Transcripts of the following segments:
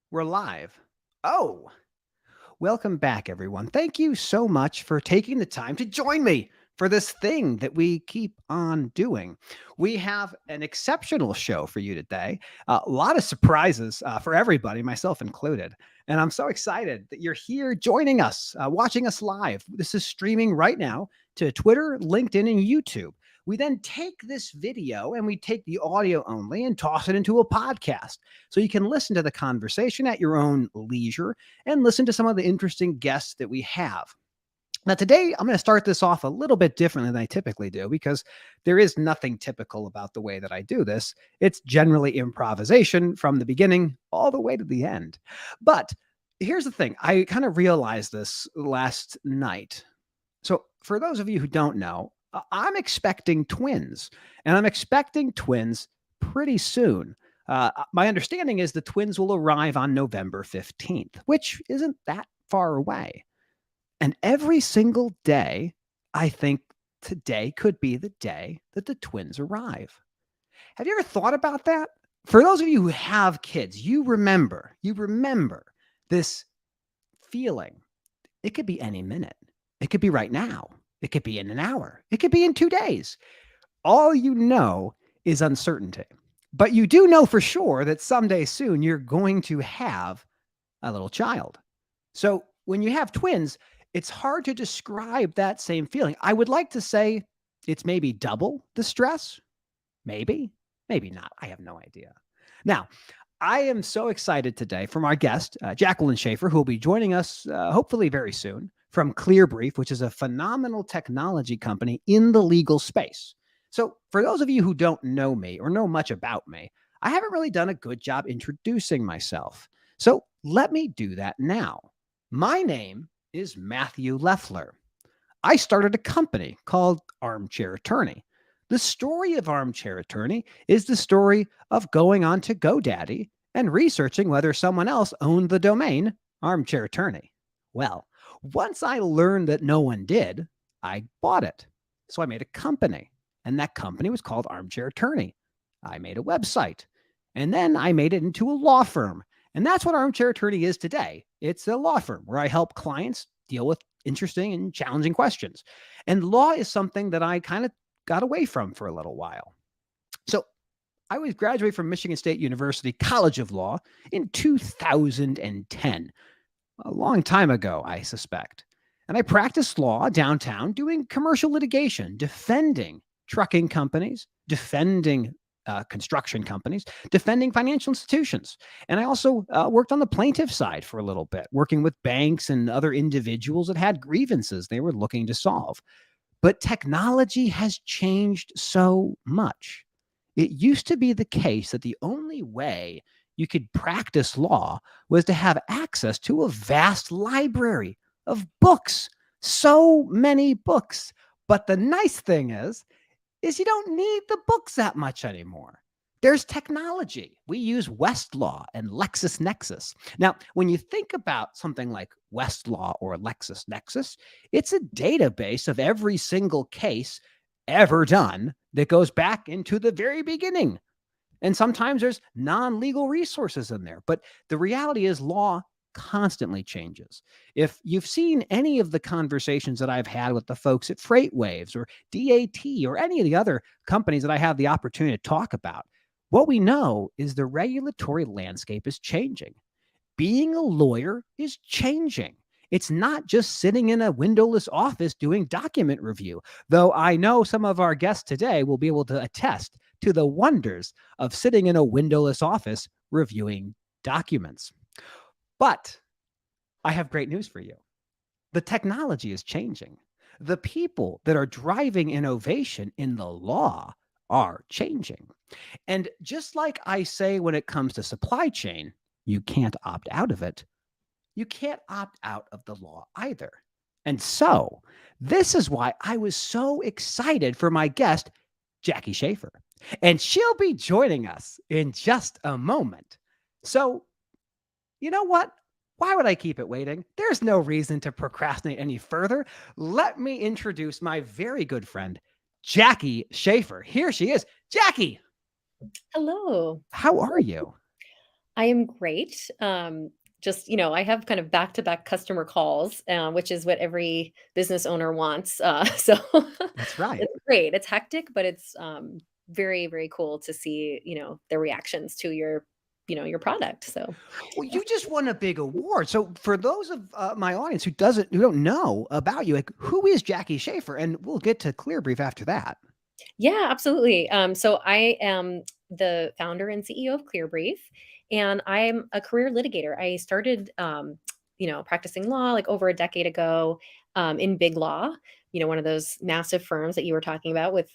We're live. Oh, welcome back, everyone. Thank you so much for taking the time to join me for this thing that we keep on doing. We have an exceptional show for you today, a lot of surprises for everybody, myself included. And I'm so excited that you're here joining us, watching us live. This is streaming right now to Twitter, LinkedIn, and YouTube. We then take this video and we take the audio only and toss it into a podcast. So you can listen to the conversation at your own leisure and listen to some of the interesting guests that we have. Now, today, I'm going to start this off a little bit differently than I typically do because there is nothing typical about the way that I do this. It's generally improvisation from the beginning all the way to the end. But here's the thing, I kind of realized this last night. So, for those of you who don't know, I'm expecting twins, and I'm expecting twins pretty soon. My understanding is the twins will arrive on November 15th, which isn't that far away. And every single day, I think today could be the day that the twins arrive. Have you ever thought about that? For those of you who have kids, you remember this feeling. It could be any minute. It could be right now. It could be in an hour. It could be in 2 days. All you know is uncertainty. But you do know for sure that someday soon you're going to have a little child. So when you have twins, it's hard to describe that same feeling. I would like to say it's maybe double the stress. Maybe, maybe not. I have no idea. Now, I am so excited today from our guest, Jacqueline Schafer, who will be joining us hopefully very soon from Clearbrief, which is a phenomenal technology company in the legal space. So, for those of you who don't know me or know much about me, I haven't really done a good job introducing myself. So, let me do that now. My name is Matthew Leffler. I started a company called Armchair Attorney. The story of Armchair Attorney is the story of going on to GoDaddy and researching whether someone else owned the domain Armchair Attorney. Well, once I learned that no one did, I bought it. So I made a company, and that company was called Armchair Attorney. I made a website, and then I made it into a law firm. And that's what Armchair Attorney is today. It's a law firm where I help clients deal with interesting and challenging questions. And law is something that I kind of got away from for a little while. So I was graduated from Michigan State University College of Law in 2010, a long time ago, I suspect. And I practiced law downtown doing commercial litigation, defending trucking companies, defending construction companies, defending financial institutions. And I also worked on the plaintiff side for a little bit, working with banks and other individuals that had grievances they were looking to solve. But technology has changed so much. It used to be the case that the only way you could practice law was to have access to a vast library of books, so many books. But the nice thing is you don't need the books that much anymore. There's technology. We use Westlaw and LexisNexis. Now, when you think about something like Westlaw or LexisNexis, it's a database of every single case ever done that goes back into the very beginning. And sometimes there's non-legal resources in there. But the reality is law constantly changes. If you've seen any of the conversations that I've had with the folks at FreightWaves or DAT or any of the other companies that I have the opportunity to talk about, what we know is the regulatory landscape is changing. Being a lawyer is changing. It's not just sitting in a windowless office doing document review, though I know some of our guests today will be able to attest to the wonders of sitting in a windowless office reviewing documents. But I have great news for you. The technology is changing. The people that are driving innovation in the law are changing. And just like I say when it comes to supply chain, you can't opt out of it. You can't opt out of the law either. And so this is why I was so excited for my guest, Jackie Schafer. And she'll be joining us in just a moment. So you know what? Why would I keep it waiting? There's no reason to procrastinate any further. Let me introduce my very good friend, Jackie Schafer. Here she is. Jackie, Hello. how are you? I am great. Just, I have kind of back-to-back customer calls, which is what every business owner wants. So That's right. it's great. It's hectic, but it's very, very cool to see, the reactions to your product. So Well, you just won a big award. So for those of my audience who don't know about you, like who is Jackie Schafer? And we'll get to Clearbrief after that. yeah, absolutely. So I am the founder and CEO of Clearbrief, and I'm a career litigator. I started, practicing law like over a decade ago in big law. One of those massive firms that you were talking about with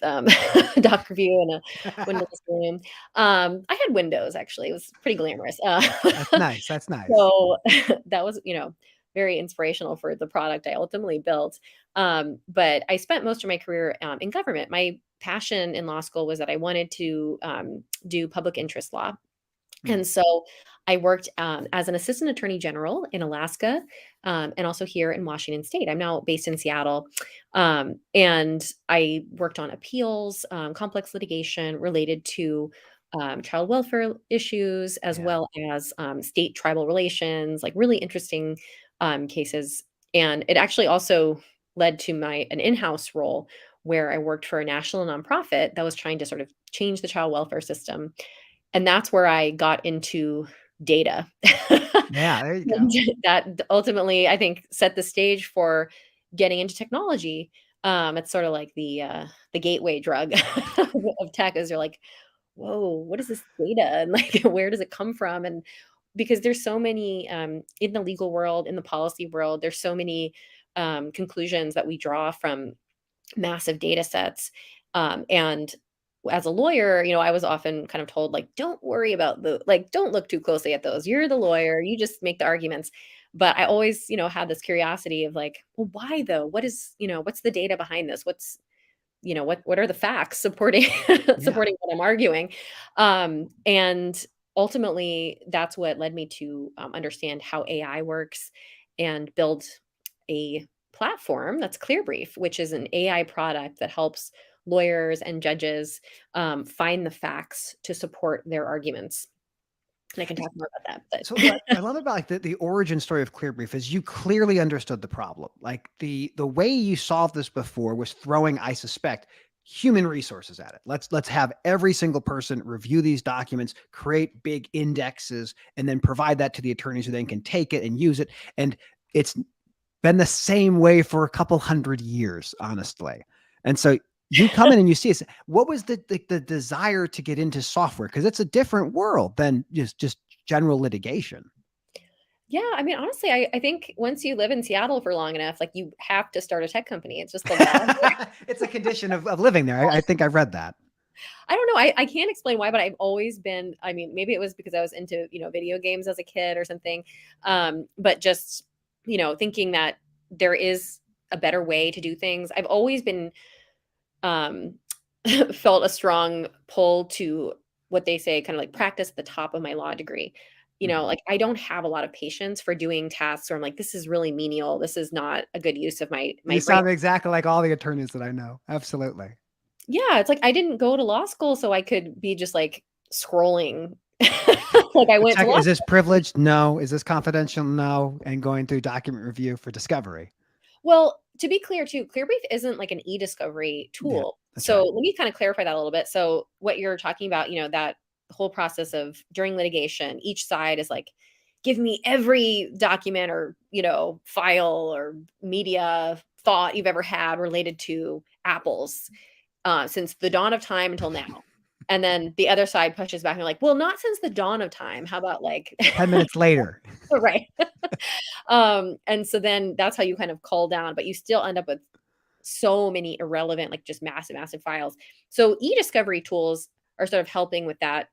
doc review and a windowless room. I had windows actually. It was pretty glamorous. That's nice. That's nice. So that was, very inspirational for the product I ultimately built. But I spent most of my career in government. My passion in law school was that I wanted to do public interest law. Hmm. And so I worked as an assistant attorney general in Alaska and also here in Washington State. I'm now based in Seattle. And I worked on appeals, complex litigation related to child welfare issues, as Yeah. well as state tribal relations, like really interesting cases. And it actually also led to an in-house role where I worked for a national nonprofit that was trying to sort of change the child welfare system, and that's where I got into data. Yeah. There you And go. that ultimately, I think, set the stage for getting into technology. It's sort of like the gateway drug of tech is you're like, "Whoa, what is this data? And, like, where does it come from?" And because there's so many, in the legal world, in the policy world, there's so many, conclusions that we draw from massive data sets. And as a lawyer, I was often kind of told, like, don't worry about don't look too closely at those. You're the lawyer, you just make the arguments. But I always, had this curiosity of like, well, why though? What's the data behind this? What are the facts supporting Yeah. supporting what I'm arguing? And ultimately that's what led me to understand how AI works and build a platform that's Clearbrief, which is an AI product that helps lawyers and judges find the facts to support their arguments. And I can talk more about that, So but what I love about like the origin story of Clearbrief is you clearly understood the problem. Like the way you solved this before was throwing, I suspect, human resources at it. Let's have every single person review these documents, create big indexes, and then provide that to the attorneys who then can take it and use it. And it's been the same way for a couple hundred years, honestly. And so you come in and you see it. What was the desire to get into software? Because it's a different world than just general litigation. yeah, I mean, honestly, I think once you live in Seattle for long enough, like you have to start a tech company. It's just the law. It's a condition of living there. I think I've read that. I don't know. I can't explain why, but I've always been, I mean, maybe it was because I was into, video games as a kid or something. But just, thinking that there is a better way to do things. I've always been um felt a strong pull to what they say kind of like practice at the top of my law degree. Mhm. Like I don't have a lot of patience for doing tasks where I'm like, this is really menial. This is not a good use of my You brain. sound exactly like all the attorneys that I know. Absolutely. Yeah, it's like I didn't go to law school so I could be just, like, scrolling. Like, I went to Check, law is this privileged? No. Is this confidential? No. And going through document review for discovery. Well, to be clear too, Clearbrief isn't like an e-discovery Yeah, tool. that's So, right. let me kinda clarify that a little bit. So, what you're talking about, that whole process of during litigation, each side is like, "Give me every document or, file or media thought you've ever had related to apples." Since the dawn of time until now. And then the other side pushes back and they're like, well, not since the dawn of time. How about like 10 minutes later. right. And so then that's how you kind of cull down, but you still end up with so many irrelevant, like just massive, massive files. So e-discovery tools are sort of helping with that.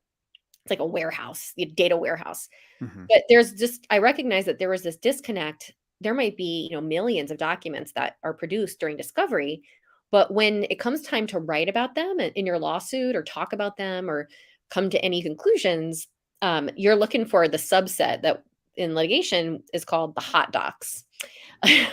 It's like a warehouse, data warehouse. Mhm. But there's just I recognize that there was this disconnect. There might be, millions of documents that are produced during discovery, but when it comes time to write about them in your lawsuit or talk about them or come to any conclusions, you're looking for the subset that in litigation is called the hot docs. There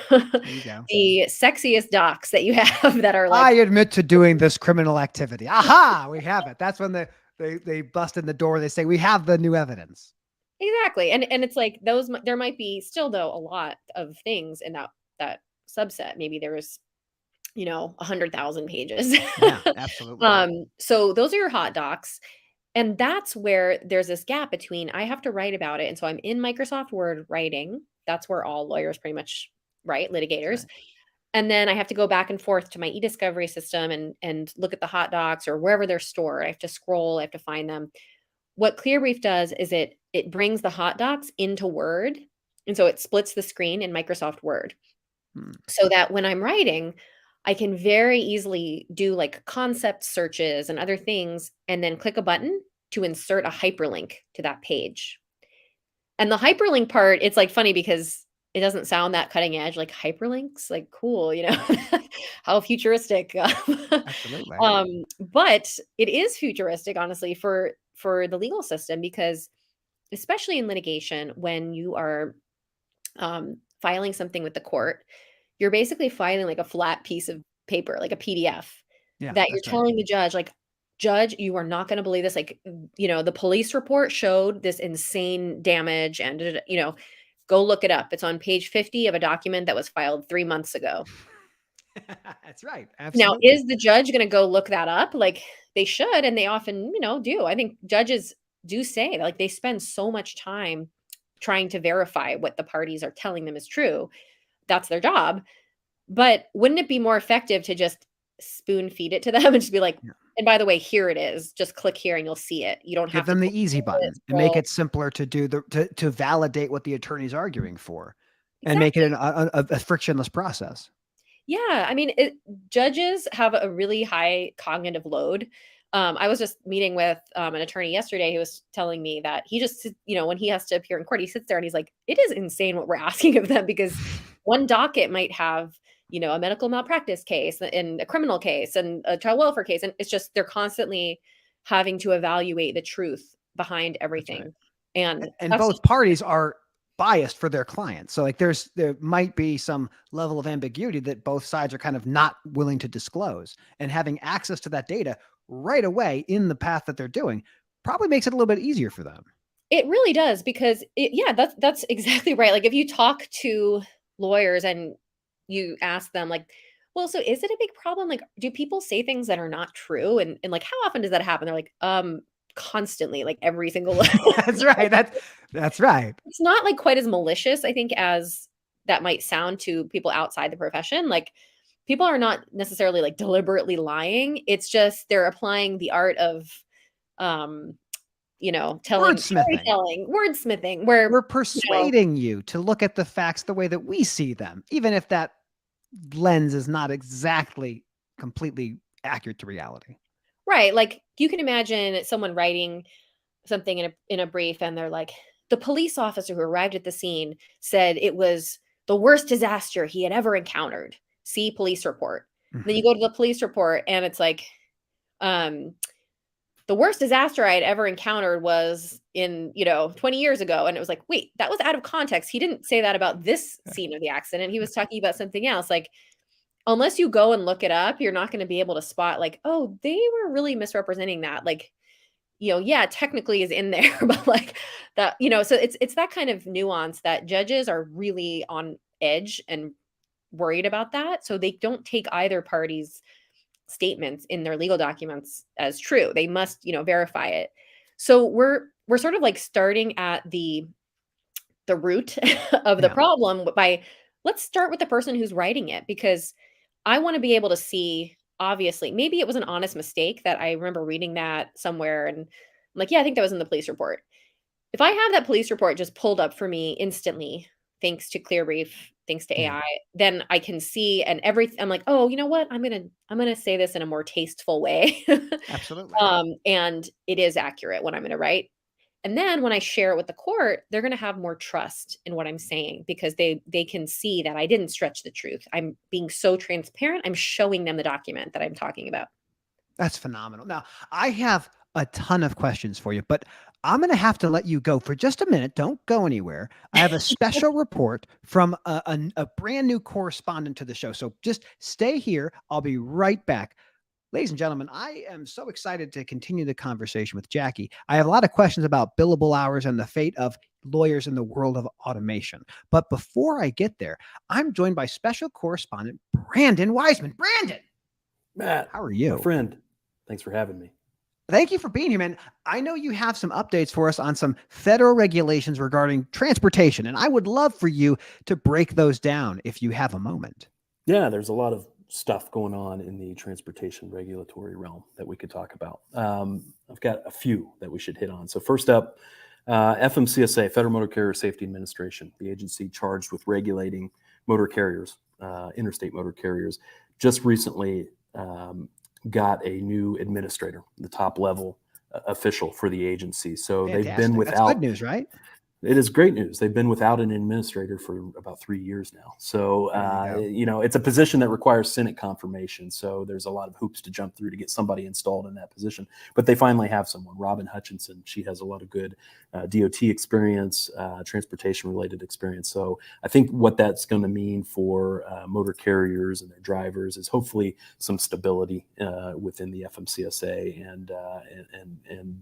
you go. The sexiest docs that you have that are I like admit to doing this criminal activity. Aha, we have it. That's when they bust in the door. They say, we have the new evidence. Exactly, and it's like there might be still, though, a lot of things in that subset. Maybe there's, 100,000 pages. Yeah, absolutely. So those are your hot docs, and that's where there's this gap between I have to write about it, and so I'm in Microsoft Word writing. That's where all lawyers pretty much write, That's litigators. right. And then I have to go back and forth to my e-discovery system and look at the hot docs or wherever they're stored. I have to scroll, I have to find them. What Clearbrief does is it brings the hot docs into Word, and so it splits the screen in Microsoft Word, Hmm. so that when I'm writing, I can very easily do, like, concept searches and other things, and then click a button to insert a hyperlink to that page. And the hyperlink part, it's, like, funny because it doesn't sound that cutting edge, like, hyperlinks? Like, cool, How futuristic. Absolutely. But it is futuristic, honestly, for the legal system because especially in litigation, when you are, filing something with the court, you're basically filing, like, a flat piece of paper, like a PDF Yeah, that you're that's right. telling the judge, like, "Judge, you are not gonna believe this, like, the police report showed this insane damage and da da da," "Go look it up. It's on page 50 of a document that was filed 3 months ago." That's right. Now, Absolutely. is the judge gonna go look that up? Like, they should, and they often, do. I think judges do say, like, they spend so much time trying to verify what the parties are telling them is true. That's their job. But wouldn't it be more effective to just spoon feed it to them and just be like, Yeah. "And by the way, here it is. Just click here and you'll see it. You don't Give have to them go the easy through it, button and make scroll." it simpler to do to validate what the attorney's arguing for and make it Exactly. a frictionless process. Yeah, I mean, judges have a really high cognitive load. I was just meeting with an attorney yesterday who was telling me that he just, when he has to appear in court, he sits there and he's like, it is insane what we're asking of them because one docket might have, a medical malpractice case and a criminal case and a child welfare case. And it's just, they're constantly having to evaluate the truth behind That's right. everything. And And that's both just, parties are biased for their clients. So like there might be some level of ambiguity that both sides are kind of not willing to disclose. And having access to that data right away in the path that they're doing probably makes it a little bit easier for them. it really does because yeah, that's exactly right. Like if you talk to lawyers and you ask them like, well, so is it a big problem? Like, do people say things that are not true? And like, how often does that happen? They're like, constantly, like every single That's right. That's right. it's not like quite as malicious, I think, as that might sound to people outside the profession. Like people are not necessarily like deliberately lying. It's just they're applying the art of um telling Wordsmithing. storytelling, wordsmithing, where, We're persuading you to look at the facts the way that we see them, even if that lens is not exactly completely accurate to reality. right, like, you can imagine someone writing something in a brief, and they're like, "The police officer who arrived at the scene said it was the worst disaster he had ever encountered. See police report." Then you Mhm. go to the police report, and it's like, um the worst disaster I had ever encountered was in, 20 years ago. And it was like, wait, that was out of context. He didn't say that about this scene of the accident. He was talking about something else. Like, unless you go and look it up, you're not going to be able to spot, like, oh, they were really misrepresenting that. Like, yeah, technically is in there, but like that, so it's that kind of nuance that judges are really on edge and worried about that. So they don't take either party's statements in their legal documents as true. They must, verify it. So we're sort of like starting at the root of the Yeah. problem by let's start with the person who's writing it because I want to be able to see obviously maybe it was an honest mistake that I remember reading that somewhere and I'm like, yeah, I think that was in the police report. If I have that police report just pulled up for me instantly, thanks to Clearbrief, thanks to Yeah. AI, then I can see and everything. I'm like, oh, you know what? I'm gonna say this in a more tasteful way, Absolutely. and it is accurate what I'm gonna write. And then when I share it with the court, they're gonna have more trust in what I'm saying because they can see that I didn't stretch the truth. I'm being so transparent. I'm showing them the document that I'm talking about. That's phenomenal. Now, I have a ton of questions for you, but I'm going to have to let you go for just a minute. Don't go anywhere. I have a special report from a brand new correspondent to the show. So just stay here. I'll be right back. Ladies and gentlemen, I am so excited to continue the conversation with Jackie. I have a lot of questions about billable hours and the fate of lawyers in the world of automation. But before I get there, I'm joined by special correspondent Brandon Wiseman. Brandon, Matt, how are my you? friend, thanks for having me. Thank you for being here, man. I know you have some updates for us on some federal regulations regarding transportation, and I would love for you to break those down if you have a moment. Yeah, there's a lot of stuff going on in the transportation regulatory realm that we could talk about. I've got a few that we should hit on. So first up, FMCSA, Federal Motor Carrier Safety Administration, the agency charged with regulating motor carriers, interstate motor carriers, just recently got a new administrator, the top level official for the agency. So they've been Fantastic. That's good without. news, right? It is great news. They've been without an administrator for about 3 years now. So, There you go. it's a position that requires Senate confirmation. So there's a lot of hoops to jump through to get somebody installed in that position. But they finally have someone, Robin Hutchinson. She has a lot of good DOT experience, transportation related experience. So I think what that's going to mean for motor carriers and their drivers is hopefully some stability within the FMCSA and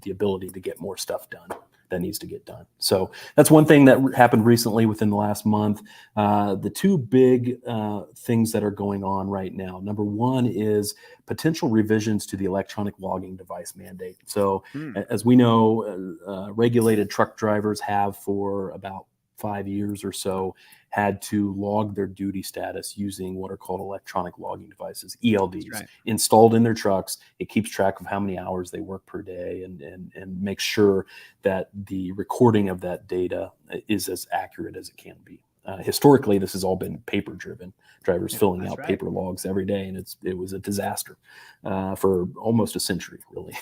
the ability to get more stuff done that needs to get done. So that's one thing that happened recently within the last month. The two big things that are going on right now. Number one is potential revisions to the electronic logging device mandate. So as we know, regulated truck drivers have for about 5 years or so had to log their duty status using what are called electronic logging devices, ELDs, right. installed in their trucks. It keeps track of how many hours they work per day and makes sure that the recording of that data is as accurate as it can be. Historically, this has all been paper driven, drivers filling out paper logs every day, and it was a disaster for almost a century, really.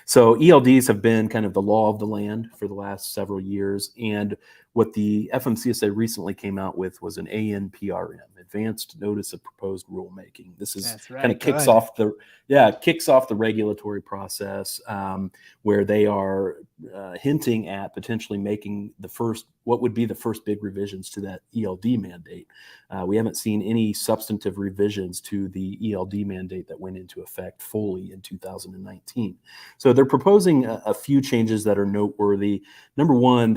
So ELDs have been kind of the law of the land for the last several years, and what the FMCSA recently came out with was an ANPRM, Advanced Notice of Proposed Rulemaking. This is kind of kicks off the regulatory process where they are hinting at potentially making what would be the first big revisions to that ELD mandate. We haven't seen any substantive revisions to the ELD mandate that went into effect fully in 2019. So they're proposing a few changes that are noteworthy. Number one,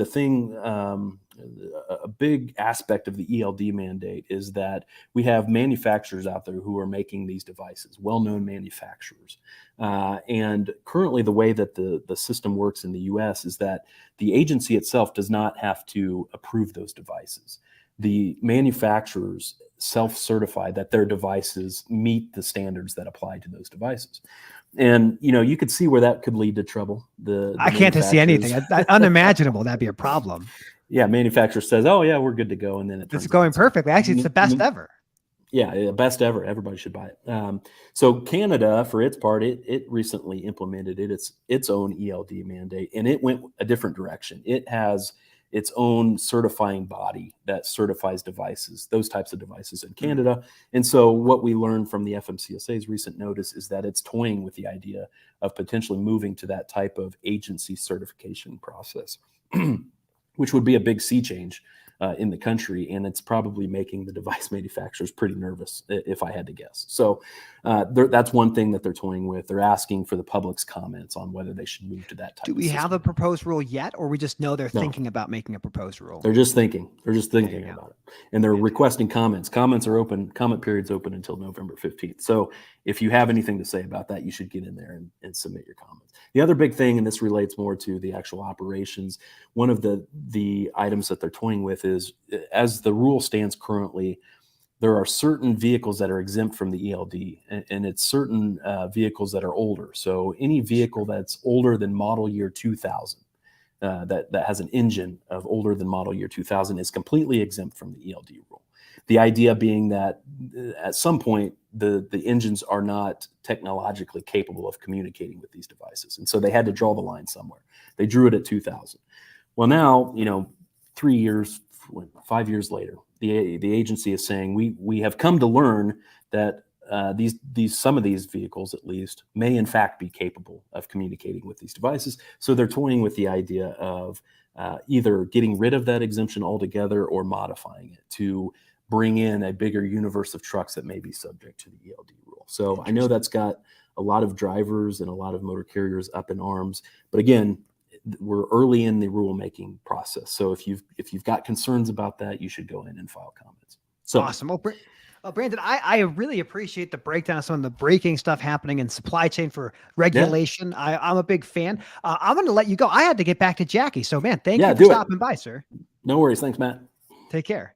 a big aspect of the ELD mandate is that we have manufacturers out there who are making these devices, well-known manufacturers. And currently the way that the system works in the US is that the agency itself does not have to approve those devices. The manufacturers self-certify that their devices meet the standards that apply to those devices. And, you could see where that could lead to trouble. I can't see anything. Unimaginable. That'd be a problem. Yeah, manufacturer says, "Oh yeah, we're good to go," and then It's going perfectly. Actually, it's the best ever. Yeah, best ever. Everybody should buy it. So Canada, for its part, it recently implemented its own ELD mandate, and it went a different direction. It has its own certifying body that certifies devices, those types of devices in Canada. And so what we learned from the FMCSA's recent notice is that it's toying with the idea of potentially moving to that type of agency certification process. Which would be a big sea change in the country, and it's probably making the device manufacturers pretty nervous, if I had to guess. So that's one thing that they're toying with. They're asking for the public's comments on whether they should move to that type. Do we have a proposed rule yet, or we just know they're thinking about making a proposed rule? They're just thinking. They're just thinking about it, and they're requesting comments. Comments are open. Comment period's open until November 15th. So if you have anything to say about that, you should get in there and submit your comments. The other big thing, and this relates more to the actual operations, one of the items that they're toying with is, as the rule stands currently, there are certain vehicles that are exempt from the ELD, and it's certain vehicles that are older. So any vehicle that's older than model year 2000, that has an engine of older than model year 2000 is completely exempt from the ELD rule. The idea being that at some point, the engines are not technologically capable of communicating with these devices. And so they had to draw the line somewhere. They drew it at 2000. Well, now, 5 years later, the agency is saying we have come to learn that some of these vehicles, at least, may in fact be capable of communicating with these devices. So they're toying with the idea of either getting rid of that exemption altogether or modifying it to bring in a bigger universe of trucks that may be subject to the ELD rule. So I know that's got a lot of drivers and a lot of motor carriers up in arms. But again, we're early in the rulemaking process. So if you've got concerns about that, you should go in and file comments. So awesome. Well, Brandon, I really appreciate the breakdown of some of the breaking stuff happening in supply chain for regulation. Yeah. I'm a big fan. I'm going to let you go. I had to get back to Jackie. So, man, thank you for stopping by, sir. No worries. Thanks, Matt. Take care.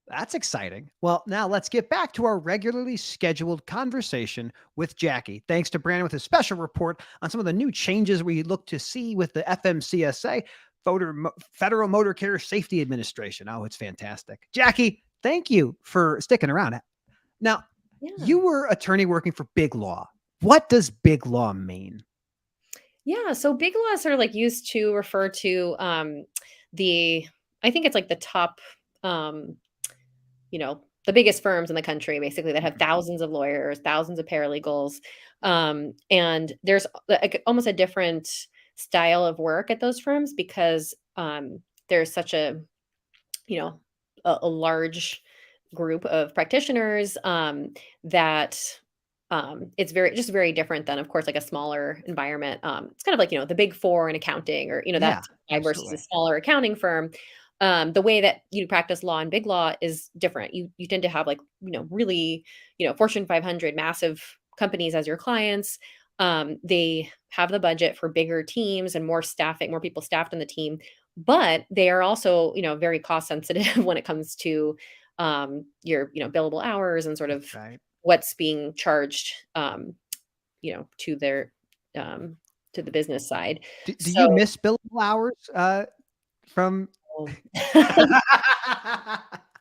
That's exciting. Well, now let's get back to our regularly scheduled conversation with Jackie. Thanks to Brandon with a special report on some of the new changes we look to see with the FMCSA, Federal Motor Carrier Safety Administration. Oh, it's fantastic. Jackie, thank you for sticking around. Now, you were attorney working for big law. What does big law mean? Yeah, so big law is sort of like used to refer to I think it's like the top the biggest firms in the country, basically, that have thousands of lawyers, thousands of paralegals. And there's almost a different style of work at those firms because there's such a large group of practitioners that it's very different than, of course, like a smaller environment. It's kind of like, the big four in accounting, or, that versus a smaller accounting firm. The way that you practice law and big law is different. You tend to have really, Fortune 500 massive companies as your clients. They have the budget for bigger teams and more people staffed on the team, but they are also, very cost sensitive when it comes to your, billable hours and sort of what's being charged, to their, to the business side. Do you miss billable hours from?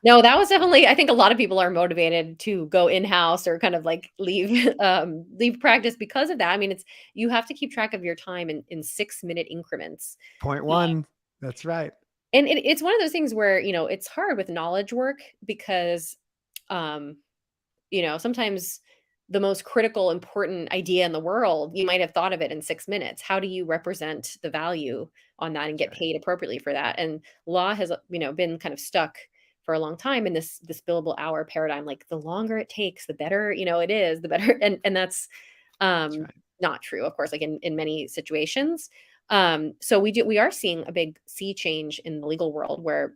No, that was definitely, I think a lot of people are motivated to go in-house or kind of like leave practice because of that. I mean, you have to keep track of your time in 6-minute increments. 0.1. That's right. And it's one of those things where, it's hard with knowledge work because, sometimes the most critical, important idea in the world, you might have thought of it in 6 minutes. How do you represent the value on that and get paid appropriately for that? And law has, been kind of stuck for a long time in this billable hour paradigm. Like, the longer it takes, the better, it is, the better. And that's not true, of course, like in many situations. So we are seeing a big sea change in the legal world where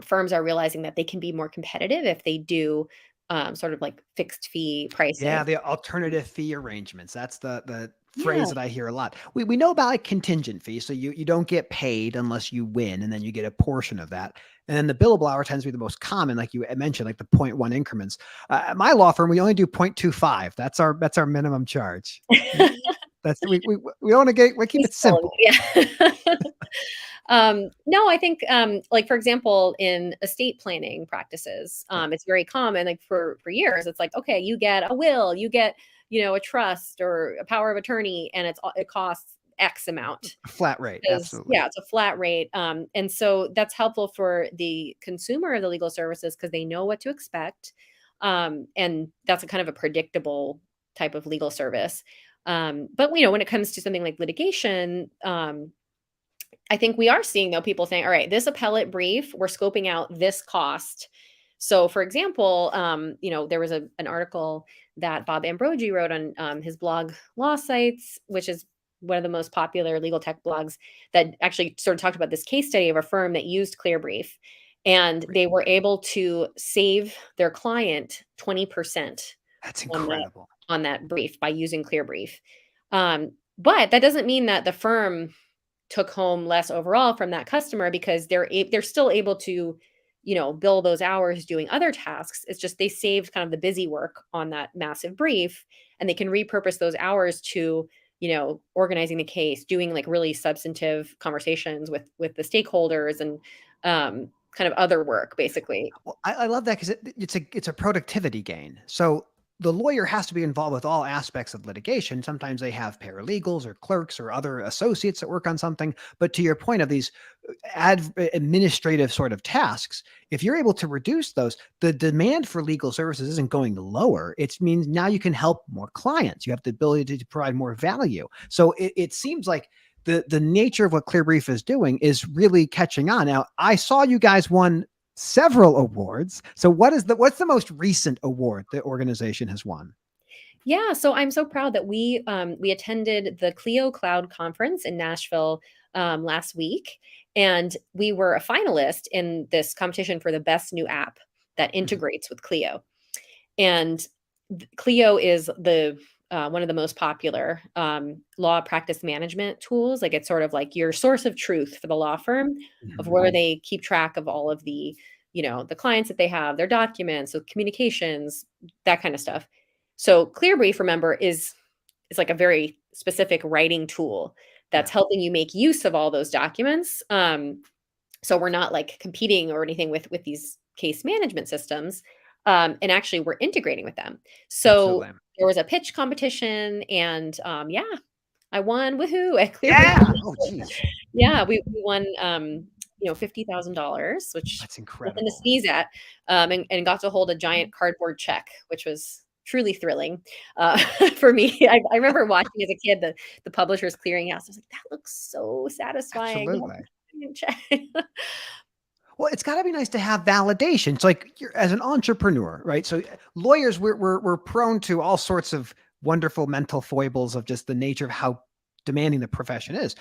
firms are realizing that they can be more competitive if they do sort of like fixed fee pricing. Yeah, the alternative fee arrangements. That's the phrase that I hear a lot. We know about like contingent fee. So you don't get paid unless you win, and then you get a portion of that. And then the billable hour tends to be the most common, like you mentioned, like the 0.1 increments. At my law firm, we only do 0.25. That's our minimum charge. We don't want to we keep it simple. Yeah. No, I think, like, for example, in estate planning practices, it's very common, like for years, it's like, okay, you get a will, you get, a trust or a power of attorney, and it costs X amount. A flat rate. Absolutely. Yeah, it's a flat rate. And so that's helpful for the consumer of the legal services because they know what to expect. And that's a kind of a predictable type of legal service. But when it comes to something like litigation, I think we are seeing, though, people saying, all right, this appellate brief, we're scoping out this cost. So, for example, there was an article that Bob Ambrogi wrote on his blog Law Sites, which is one of the most popular legal tech blogs, that actually sort of talked about this case study of a firm that used Clearbrief. And they were able to save their client 20%. That's incredible. On that brief by using Clearbrief. But that doesn't mean that the firm took home less overall from that customer, because they're still able to, bill those hours doing other tasks. It's just they saved kind of the busy work on that massive brief, and they can repurpose those hours to, organizing the case, doing like really substantive conversations with the stakeholders, and kind of other work, basically. Well, I love that because it's a productivity gain. So the lawyer has to be involved with all aspects of litigation. Sometimes they have paralegals or clerks or other associates that work on something. But to your point of these administrative sort of tasks, if you're able to reduce those, the demand for legal services isn't going lower. It means now you can help more clients. You have the ability to provide more value. So it seems like the nature of what Clearbrief is doing is really catching on. Now, I saw you guys won several awards. So what's the most recent award the organization has won? Yeah, so I'm so proud that we attended the Clio Cloud conference in Nashville last week, and we were a finalist in this competition for the best new app that Mhm. integrates with Clio. And Clio is the one of the most popular law practice management tools. Like it's sort of like your source of truth for the law firm of Mhm. where they keep track of all of the, the clients that they have, their documents, so communications, that kind of stuff. So Clearbrief, remember, is like a very specific writing tool that's Yeah. helping you make use of all those documents. So we're not like competing or anything with these case management systems. And actually we're integrating with them. So Absolutely. there was a pitch competition and yeah, I won. Woohoo at Clearbrief. Yeah. Oh, geez. Yeah, we won $50,000, which That's nothing to incredible. sneeze at. And got to hold a giant cardboard check, which was truly thrilling for me. I remember watching as a kid the Publishers Clearinghouse. I was like, that looks so satisfying. To have Absolutely. a giant check. Well, it's got to be nice to have validation. It's like you're as an entrepreneur, right? So lawyers, we're prone to all sorts of wonderful mental foibles of just the nature of how demanding the profession is.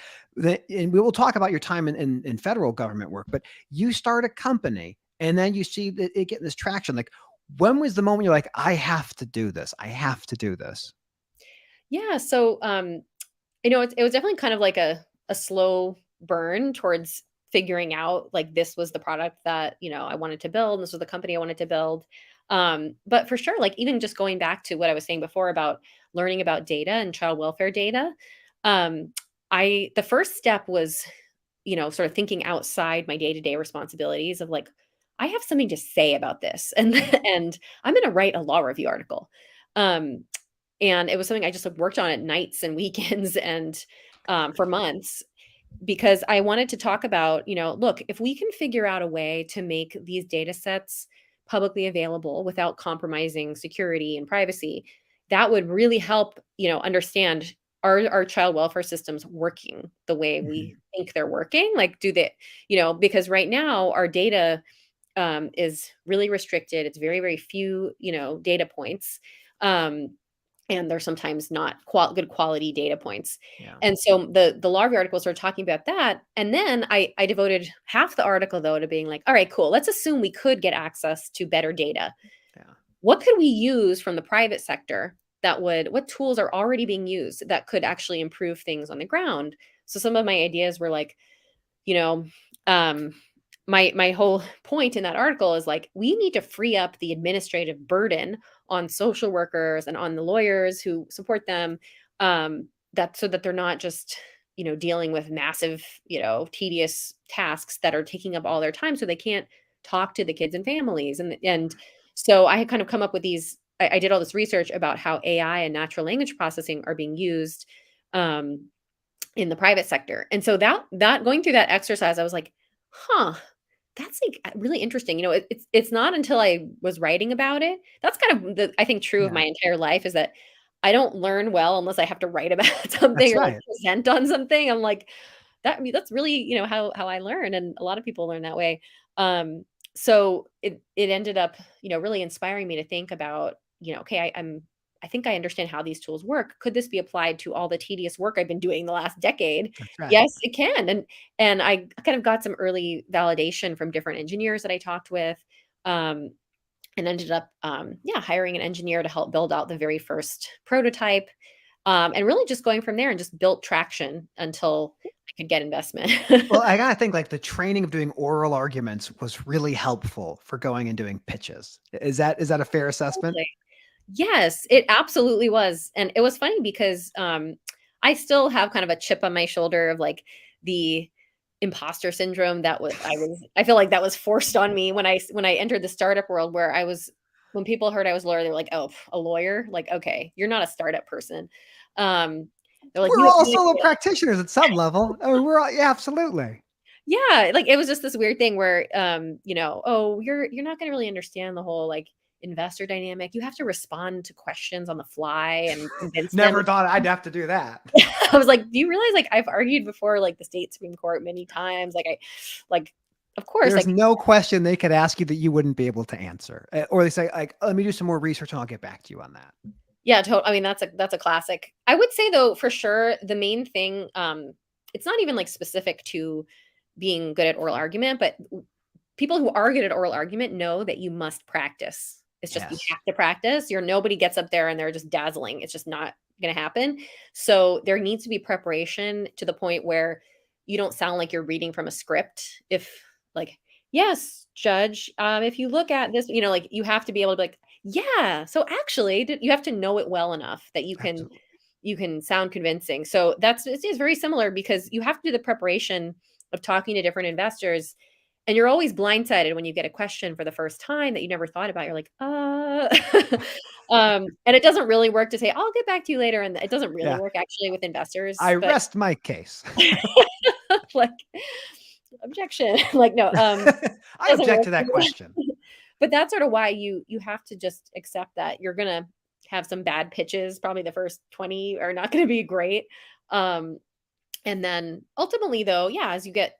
And we will talk about your time in federal government work, but you start a company and then you see that it getting this traction. Like, when was the moment you're like, I have to do this? I have to do this. Yeah, so it was definitely kind of like a slow burn towards figuring out like this was the product that I wanted to build. This was the company I wanted to build. But for sure, like even just going back to what I was saying before about learning about data and child welfare data, um, I the first step was sort of thinking outside my day to day responsibilities of like I have something to say about this, and and I'm going to write a law review article. Um, and it was something I just like worked on at nights and weekends and for months because I wanted to talk about, look, if we can figure out a way to make these data sets publicly available without compromising security and privacy, that would really help, understand our child welfare systems working the way we Mhm. think they're working? Like, do they, because right now our data is really restricted. It's very, very few, data points. Um, and they're sometimes not good quality data points. Yeah. And so the law review article started talking about that. And then I devoted half the article though to being like, all right, cool. Let's assume we could get access to better data. Yeah. What could we use from the private sector what tools are already being used that could actually improve things on the ground? So some of my ideas were like, you know, um, my whole point in that article is like we need to free up the administrative burden on social workers and on the lawyers who support them, that so that they're not just dealing with massive tedious tasks that are taking up all their time, so they can't talk to the kids and families. And so I had kind of come up with these. I did all this research about how AI and natural language processing are being used. Um, in the private sector. And so that going through that exercise, I was like, huh, that's like really interesting. It's not until I was writing about it. That's kind of I think true of Yeah. my entire life is that I don't learn well unless I have to write about something That's or like right. present on something. I'm like, that I mean, that's really, how I learn. And a lot of people learn that way. So it ended up, really inspiring me to think about, okay, I think I understand how these tools work. Could this be applied to all the tedious work I've been doing the last decade? That's right. Yes, it can. And I kind of got some early validation from different engineers that I talked with, um, and ended up, yeah, hiring an engineer to help build out the very first prototype, and really just going from there and just built traction until I could get investment. Well, I gotta think like the training of doing oral arguments was really helpful for going and doing pitches. Is that a fair assessment? Totally. Yes, it absolutely was, and it was funny because, I still have kind of a chip on my shoulder of, like, the imposter syndrome that I feel like that was forced on me when I entered the startup world where when people heard I was a lawyer, they're like, "Oh, a lawyer? Like, okay, you're not a startup person." Um, they're like, We're "You have all no solo idea." practitioners at some level. I mean, we're all, yeah, absolutely. Yeah, like, it was just this weird thing where, "Oh, you're not gonna really understand the whole, like, investor dynamic. You have to respond to questions on the fly and convince them." Never thought I'd have to do that. I was like, "Do you realize, like, I've argued before, like, the state Supreme Court many times, like, of course, There's like." no question they could ask you that you wouldn't be able to answer. Or they say, like, let me do some more research and I'll get back to you on that. Yeah, I mean, that's a classic. I would say though, for sure, the main thing, it's not even like specific to being good at oral argument, but people who are good at oral argument know that you must practice. It's just you Yes. have to practice. Nobody gets up there and they're just dazzling. It's just not going to happen. So there needs to be preparation to the point where you don't sound like you're reading from a script. If like, yes, judge, if you look at this, like you have to be able to be like, yeah. So actually, you have to know it well enough that Absolutely. you can sound convincing. So it's very similar because you have to do the preparation of talking to different investors, and you're always blindsided when you get a question for the first time that you never thought about. You're like, and it doesn't really work to say, I'll get back to you later. And it doesn't really Yeah. work actually with investors, I but rest my case. like objection, like, no, I doesn't object work. to that question. But that's sort of why you have to just accept that you're going to have some bad pitches. Probably the first 20 are not going to be great. And then ultimately though, yeah, as you get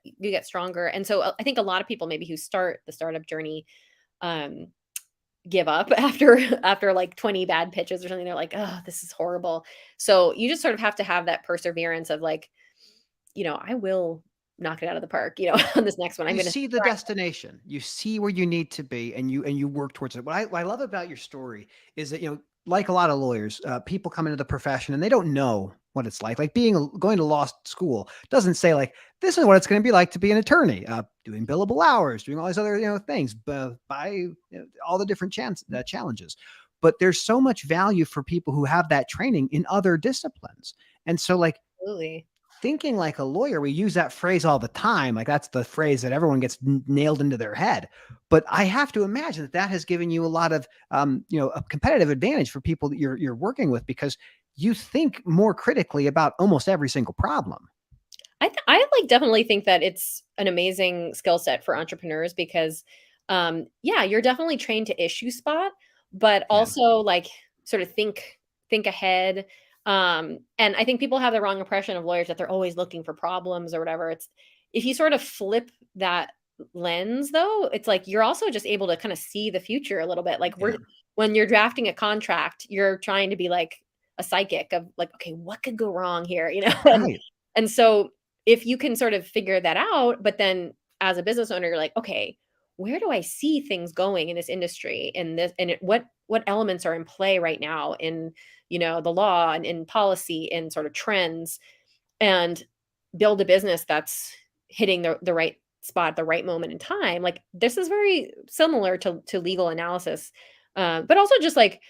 stronger. And so I think a lot of people maybe who start the startup journey, give up after like 20 bad pitches or something. They're like, oh, this is horrible. So you just sort of have to have that perseverance of like, I will knock it out of the park, on this next one. I'm You going to see the destination, you see where you need to be, and you work towards it. What I love about your story is that, like a lot of lawyers, people come into the profession and they don't know what it's like going to law school doesn't say like, this is what it's going to be like to be an attorney, doing billable hours, doing all these other, things, by all the different challenges. But there's so much value for people who have that training in other disciplines. And so like, absolutely. thinking like a lawyer, we use that phrase all the time. Like that's the phrase that everyone gets nailed into their head. But I have to imagine that has given you a lot of, a competitive advantage for people that you're working with, because you think more critically about almost every single problem. I like definitely think that it's an amazing skill set for entrepreneurs because, yeah, you're definitely trained to issue spot, but Yeah. also like sort of think ahead. And I think people have the wrong impression of lawyers that they're always looking for problems or whatever. It's if you sort of flip that lens though, it's like you're also just able to kind of see the future a little bit. Like Yeah. when you're drafting a contract, you're trying to be like a psychic of like, okay, what could go wrong here? Right. And so if you can sort of figure that out, but then as a business owner, you're like, okay, where do I see things going in this industry? What elements are in play right now in, the law and in policy and sort of trends, and build a business that's hitting the right spot at the right moment in time. Like this is very similar to legal analysis. But also just like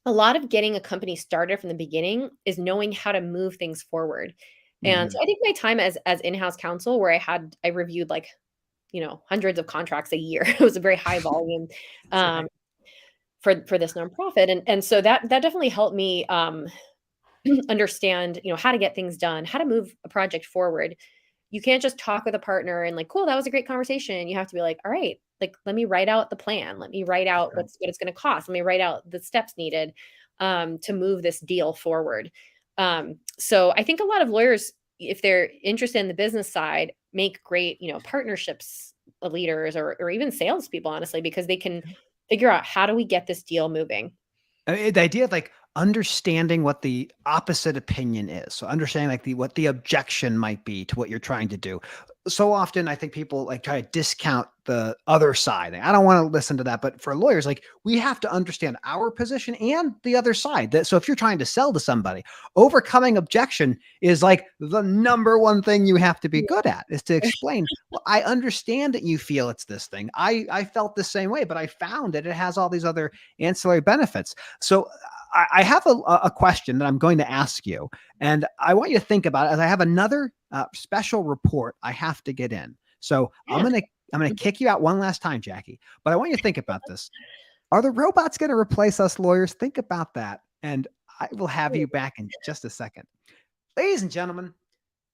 a lot of getting a company started from the beginning is knowing how to move things forward. And Mhm. so I think my time as in-house counsel, where I reviewed like, hundreds of contracts a year. It was a very high volume um, for this nonprofit. And so that definitely helped me understand, how to get things done, how to move a project forward. You can't just talk with a partner and like, cool, that was a great conversation. You have to be like, all right, like, let me write out the plan. Let me write out what it's going to cost. Let me write out the steps needed to move this deal forward. So I think a lot of lawyers, if they're interested in the business side, make great, partnerships leaders or even salespeople, honestly, because they can figure out how do we get this deal moving. The idea of like understanding what the opposite opinion is. So understanding like what the objection might be to what you're trying to do. So often I think people like try to discount the other side. I don't want to listen to that. But for lawyers, like we have to understand our position and the other side. So if you're trying to sell to somebody, overcoming objection is like the number one thing you have to be good at, is to explain, well, I understand that you feel it's this thing. I felt the same way, but I found that it has all these other ancillary benefits. So I have a question that I'm going to ask you, and I want you to think about it, as I have another special report I have to get in. So Yeah. I'm gonna kick you out one last time, Jackie. But I want you to think about this. Are the robots going to replace us lawyers? Think about that, and I will have you back in just a second. Ladies and gentlemen,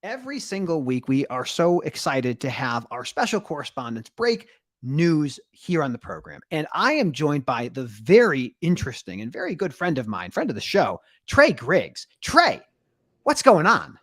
every single week we are so excited to have our special correspondents break news here on the program. And I am joined by the very interesting and very good friend of mine, friend of the show, Trey Griggs. Trey, what's going on?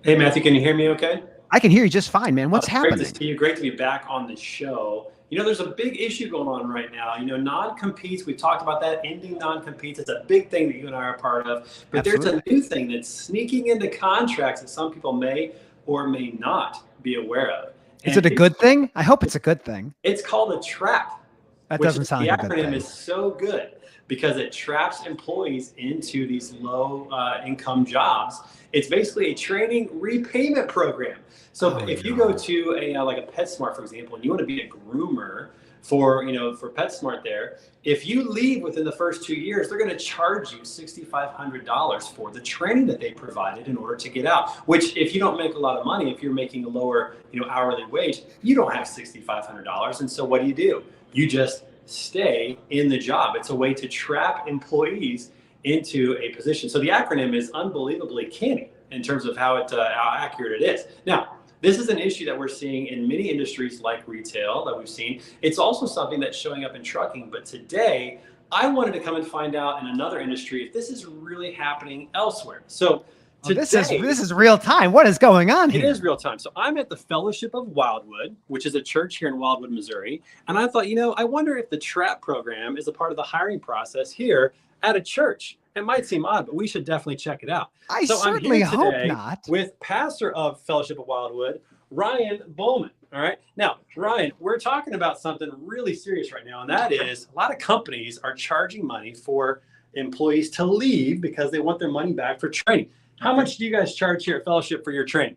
Hey, Matthew, can you hear me okay? I can hear you just fine, man. What's Great to happening? see you. Great to be back on the show. there's a big issue going on right now. Non-competes, we've talked about that, ending non-competes. It's a big thing that you and I are part of. But Absolutely. There's a new thing that's sneaking into contracts that some people may or may not be aware of. Is it a good thing? I hope it's a good thing. It's called a trap. That doesn't sound like a good thing. The acronym thing. is so good because it traps employees into these low income jobs. It's basically a training repayment program. So if you go to a like a PetSmart, for example, and you want to be a groomer for PetSmart there, if you leave within the first 2 years, they're going to charge you $6,500 for the training that they provided in order to get out. Which, if you don't make a lot of money, if you're making a lower hourly wage, you don't have $6,500. And so what do? You just stay in the job. It's a way to trap employees into a position. So the acronym is unbelievably canny in terms of how accurate it is. Now, this is an issue that we're seeing in many industries like retail that we've seen. It's also something that's showing up in trucking. But today, I wanted to come and find out in another industry if this is really happening elsewhere. So today, this is real time. What is going on here? It is real time. So I'm at the Fellowship of Wildwood, which is a church here in Wildwood, Missouri. And I thought, I wonder if the TRAP program is a part of the hiring process here at a church. It might seem odd, but we should definitely check it out. I certainly hope not. With pastor of Fellowship of Wildwood, Ryan Bowman. All right. Now, Ryan, we're talking about something really serious right now, and that is a lot of companies are charging money for employees to leave because they want their money back for training. How much do you guys charge here at Fellowship for your training?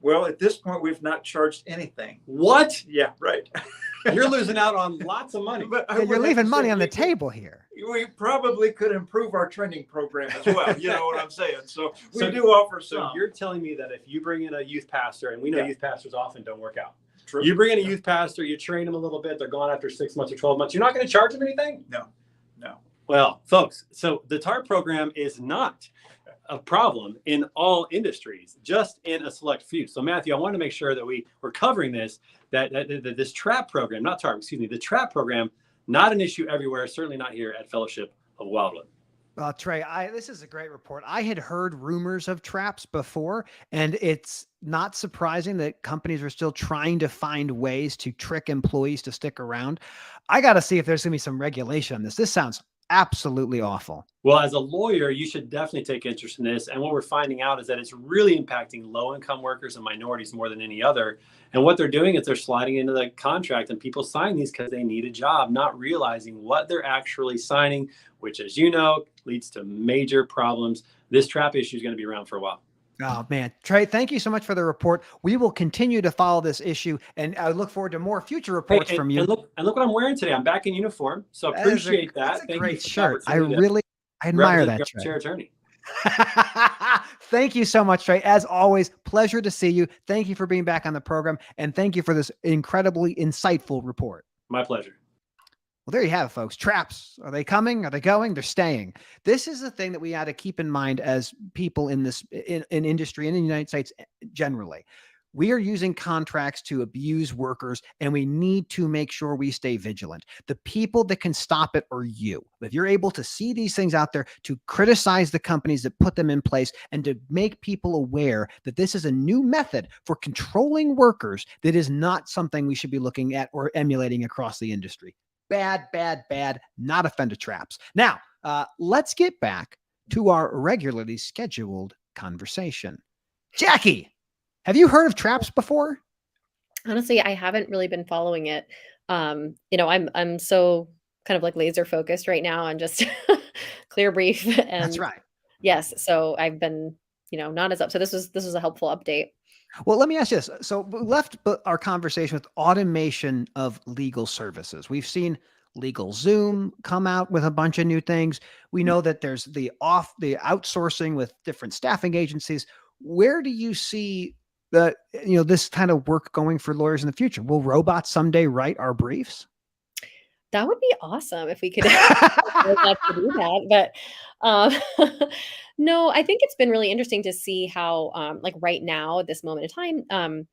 Well, at this point, we've not charged anything. What? Yeah, right. You're losing out on lots of money. But you're leaving money on the table here. We probably could improve our training program as well. You know what I'm saying? So we do offer some. So you're telling me that if you bring in a youth pastor, and we know youth pastors often don't work out. True. You bring in a youth pastor, you train them a little bit, they're gone after 6 months or 12 months. You're not going to charge them anything? No. Well, folks, so the TARP program is not a problem in all industries, just in a select few. So Matthew, I want to make sure that we're covering this, that this TRAP program, not TARP, excuse me, the TRAP program, not an issue everywhere, certainly not here at Fellowship of Wildwood. Trey, this is a great report. I had heard rumors of traps before, and it's not surprising that companies are still trying to find ways to trick employees to stick around. I got to see if there's going to be some regulation on this. This sounds absolutely awful. Well, as a lawyer, you should definitely take interest in this. And what we're finding out is that it's really impacting low-income workers and minorities more than any other. And what they're doing is they're sliding into the contract, and people sign these because they need a job, not realizing what they're actually signing, which, as you know, leads to major problems. This trap issue is going to be around for a while. Oh, man. Trey, thank you so much for the report. We will continue to follow this issue, and I look forward to more future reports from you. And look what I'm wearing today. I'm back in uniform, so appreciate that. That's a great shirt. I admire that, Trey. Armchair Attorney. Thank you so much, Trey. As always, pleasure to see you. Thank you for being back on the program, and thank you for this incredibly insightful report. My pleasure. Well, there you have it, folks. Traps. Are they coming? Are they going? They're staying. This is the thing that we had to keep in mind as people in this in industry and in the United States generally. We are using contracts to abuse workers, and we need to make sure we stay vigilant. The people that can stop it are you. If you're able to see these things out there, to criticize the companies that put them in place, and to make people aware that this is a new method for controlling workers, that is not something we should be looking at or emulating across the industry. Bad, bad, bad, not a fan of traps. Now, let's get back to our regularly scheduled conversation. Jackie, have you heard of traps before? Honestly, I haven't really been following it. I'm so kind of like laser focused right now on just Clearbrief. And That's right. Yes. So I've been, not as up. So this was a helpful update. Well, let me ask you this. So we left our conversation with automation of legal services. We've seen LegalZoom come out with a bunch of new things. We know that there's the outsourcing with different staffing agencies. Where do you see this kind of work going for lawyers in the future? Will robots someday write our briefs? That would be awesome if we could to do that. But no, I think it's been really interesting to see how, like right now, at this moment in time,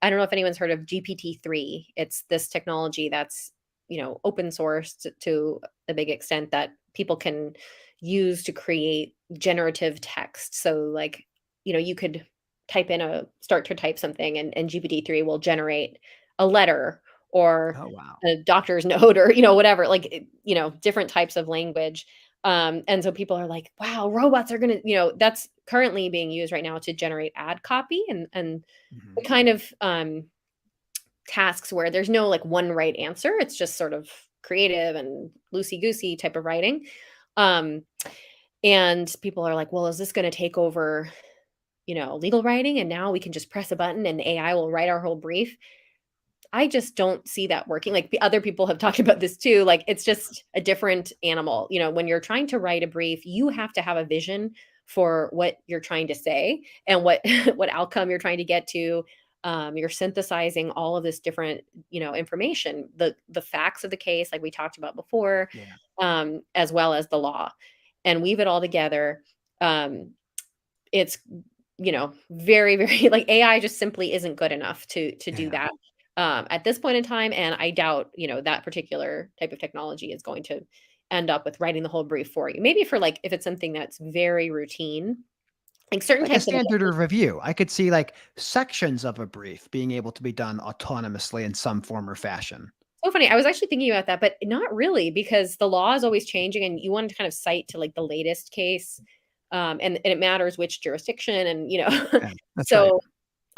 I don't know if anyone's heard of GPT-3. It's this technology that's, open source to a big extent that people can use to create generative text. So like, you could start to type something and GPT-3 will generate a letter or Oh, wow. a doctor's note, or, whatever, like, different types of language. And so people are like, wow, robots are going to, that's currently being used right now to generate ad copy and Mhm. the kind of tasks where there's no like one right answer. It's just sort of creative and loosey goosey type of writing. Um, and people are like, well, is this going to take over, legal writing? And now we can just press a button and AI will write our whole brief. I just don't see that working. Like the other people have talked about this too. Like it's just a different animal. When you're trying to write a brief, you have to have a vision for what you're trying to say and what what outcome you're trying to get to. You're synthesizing all of this different, information, the facts of the case, like we talked about before, Yeah. as well as the law, and weave it all together. It's very, very like AI just simply isn't good enough to do Yeah. that at this point in time. And I doubt, that particular type of technology is going to end up with writing the whole brief for you. Maybe for like, if it's something that's very routine, like certain Like a types of. standard of review. I could see like sections of a brief being able to be done autonomously in some form or fashion. So funny. I was actually thinking about that, but not really, because the law is always changing and you want to kind of cite to like the latest case. And it matters which jurisdiction and, Yeah, that's right. so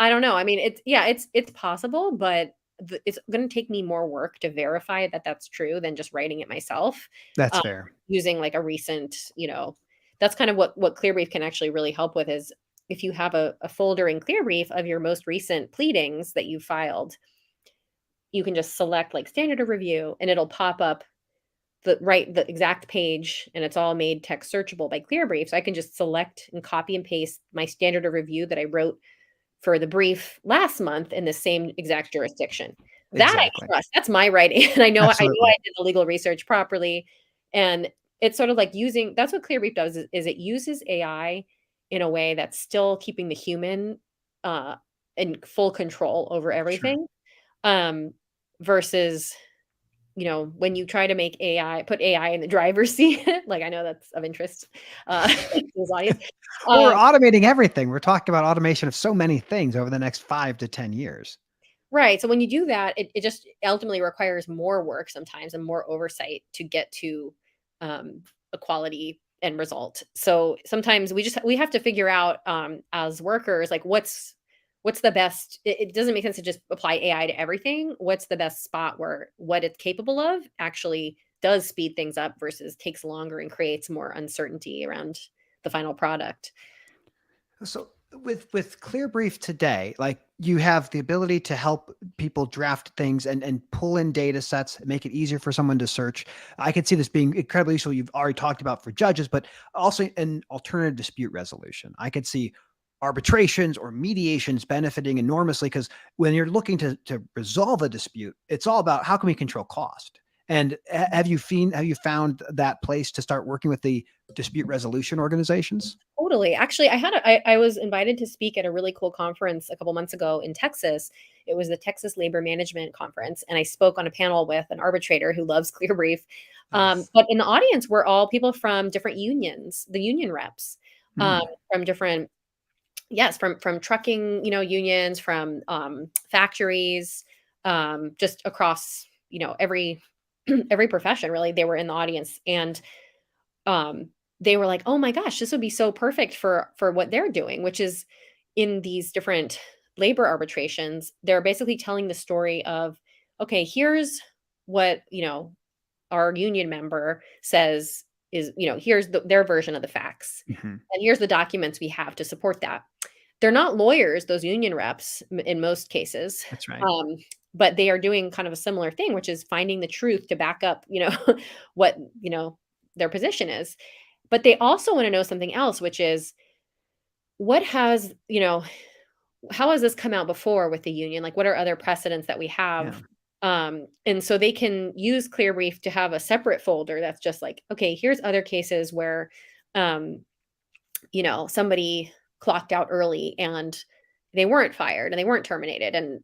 I don't know. I mean, it's possible, but it's going to take me more work to verify that that's true than just writing it myself. That's um, fair. Using like a recent, that's kind of what Clearbrief can actually really help with, is if you have a folder in Clearbrief of your most recent pleadings that you filed, you can just select like standard of review and it'll pop up the exact page, and it's all made text searchable by Clearbrief. So I can just select and copy and paste my standard of review that I wrote for the brief last month in the same exact jurisdiction. That I Exactly. trust. That's my writing. And I know I Absolutely. did the legal research properly. And it's sort of like that's what Clearbrief does, is it uses AI in a way that's still keeping the human uh, in full control over Sure. everything. Versus, when you try to make put AI in the driver's seat, like I know that's of interest to this audience. Well, we're Um, automating everything. We're talking about automation of so many things over the next 5 to 10 years. Right. So when you do that, it just ultimately requires more work sometimes and more oversight to get to a quality end result. So sometimes we have to figure out as workers, like what's the best. It doesn't make sense to just apply AI to everything. What's the best spot where what it's capable of actually does speed things up versus takes longer and creates more uncertainty around the final product. So with Clearbrief today, like you have the ability to help people draft things and pull in data sets, make it easier for someone to search. I could see this being incredibly useful. You've already talked about for judges, but also in alternative dispute resolution. I could see arbitrations or mediations benefiting enormously, because when you're looking to resolve a dispute, it's all about how can we control cost. And have you found that place to start working with the dispute resolution organizations? Totally. Actually, I was invited to speak at a really cool conference a couple months ago in Texas. It was the Texas Labor Management Conference, and I spoke on a panel with an arbitrator who loves Clearbrief. Nice. But in the audience were all people from different unions, the union reps, Hmm. from different, yes, from trucking, unions, from factories, just across, every every profession. Really, they were in the audience, and um, they were like, "Oh my gosh, this would be so perfect for what they're doing," which is in these different labor arbitrations, they're basically telling the story of, okay, here's what, our union member says is, here's their version of the facts. Hmm. And here's the documents we have to support that. They're not lawyers, those union reps, in most cases. That's right. Um, but they are doing kind of a similar thing, which is finding the truth to back up, what, their position is. But they also want to know something else, which is what has, how has this come out before with the union? Like, what are other precedents that we Yeah. have? And so they can use Clearbrief to have a separate folder that's just like, okay, here's other cases where, um, somebody clocked out early and they weren't fired and they weren't terminated. And,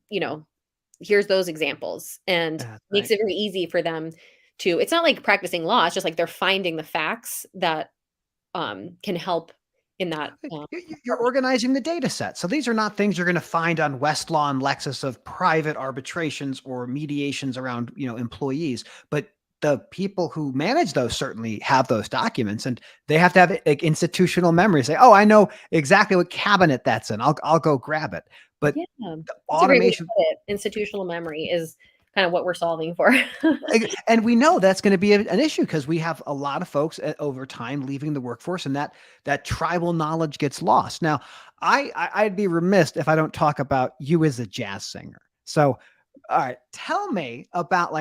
here's those examples, and That's makes right. it very easy for them to, it's not like practicing law. It's just like they're finding the facts that can help in that. You're organizing the data set. So these are not things you're going to find on Westlaw and Lexis of private arbitrations or mediations around, employees, but the people who manage those certainly have those documents, and they have to have like institutional memory. Say, oh, I know exactly what cabinet that's in. I'll go grab it. But Yeah, the that's a great way to automation, put it. Institutional memory is kind of what we're solving for. and we know that's going to be an issue because we have a lot of folks over time leaving the workforce, and that tribal knowledge gets lost. Now, I'd be remiss if I don't talk about you as a jazz singer. So, all right, tell me about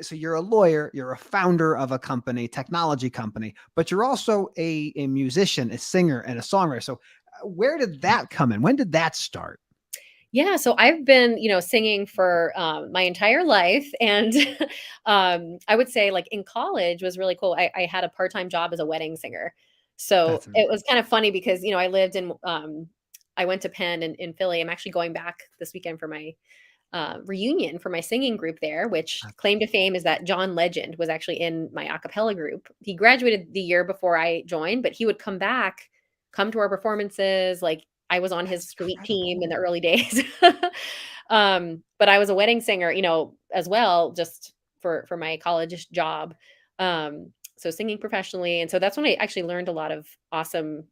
so you're a lawyer, you're a founder of a company, technology company, but you're also a musician, a singer, and a songwriter. So where did that come in? When did that start? Yeah, so I've been, singing for my entire life, and I would say like in college was really cool. I had a part-time job as a wedding singer, so That's it amazing. was kind of funny because I lived in I went to Penn in Philly. I'm actually going back this weekend for my reunion for my singing group there, which claim to fame is that John Legend was actually in my a cappella group. He graduated the year before I joined, but he would come to our performances. Like I was on his That's street incredible. team in the early days. But I was a wedding singer, as well, just for my college job. So singing professionally. And so that's when I actually learned a lot of awesome